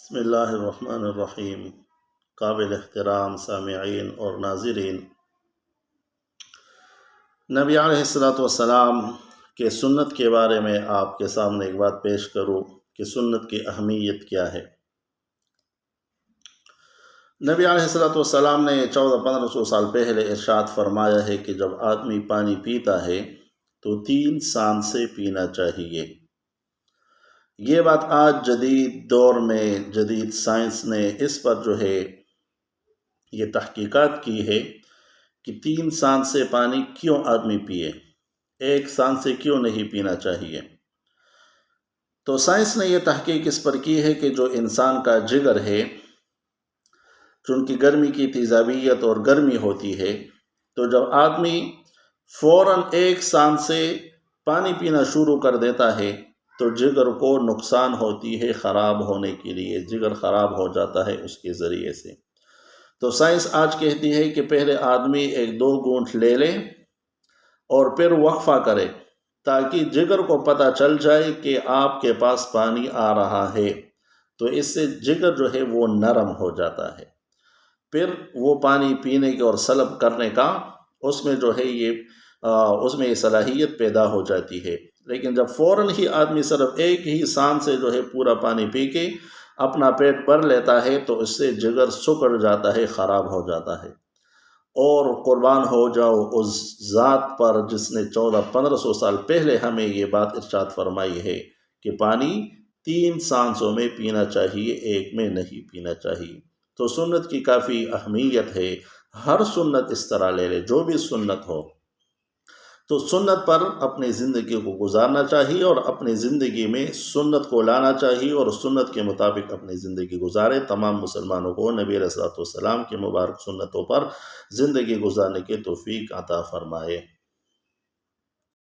بسم اللہ الرحمن الرحیم۔ قابل احترام سامعین اور ناظرین، نبی علیہ السلام کے سنت کے بارے میں آپ کے سامنے ایک بات پیش کروں کہ سنت کی اہمیت کیا ہے۔ نبی علیہ السلام نے 1400-1500 سال پہلے ارشاد فرمایا ہے کہ جب آدمی پانی پیتا ہے تو 3 سانس سے پینا چاہیے۔ یہ بات آج جدید دور میں جدید سائنس نے اس پر یہ تحقیقات کی ہے کہ 3 سانس سے پانی کیوں آدمی پیے، 1 سانس سے کیوں نہیں پینا چاہیے۔ تو سائنس نے یہ تحقیق اس پر کی ہے کہ جو انسان کا جگر ہے، چونکہ گرمی کی تیزابیت اور گرمی ہوتی ہے، تو جب آدمی فوراً 1 سانس سے پانی پینا شروع کر دیتا ہے تو جگر کو نقصان ہوتی ہے، خراب ہونے کے لیے جگر خراب ہو جاتا ہے اس کے ذریعے سے۔ تو سائنس آج کہتی ہے کہ پہلے آدمی 1-2 گھونٹ لے لے اور پھر وقفہ کرے تاکہ جگر کو پتہ چل جائے کہ آپ کے پاس پانی آ رہا ہے، تو اس سے جگر وہ نرم ہو جاتا ہے، پھر وہ پانی پینے کے اور سلب کرنے کا اس میں یہ صلاحیت پیدا ہو جاتی ہے۔ لیکن جب فوراً ہی آدمی صرف 1 ہی سانس سے پورا پانی پی کے اپنا پیٹ بھر لیتا ہے تو اس سے جگر سکڑ جاتا ہے، خراب ہو جاتا ہے۔ اور قربان ہو جاؤ اس ذات پر جس نے 1400-1500 سال پہلے ہمیں یہ بات ارشاد فرمائی ہے کہ پانی 3 سانسوں میں پینا چاہیے، 1 میں نہیں پینا چاہیے۔ تو سنت کی کافی اہمیت ہے، ہر سنت اس طرح لے لے، جو بھی سنت ہو تو سنت پر اپنی زندگی کو گزارنا چاہیے اور اپنی زندگی میں سنت کو لانا چاہیے اور سنت کے مطابق اپنی زندگی گزارے۔ تمام مسلمانوں کو نبی علیہ السلام کی مبارک سنتوں پر زندگی گزارنے کی توفیق عطا فرمائے۔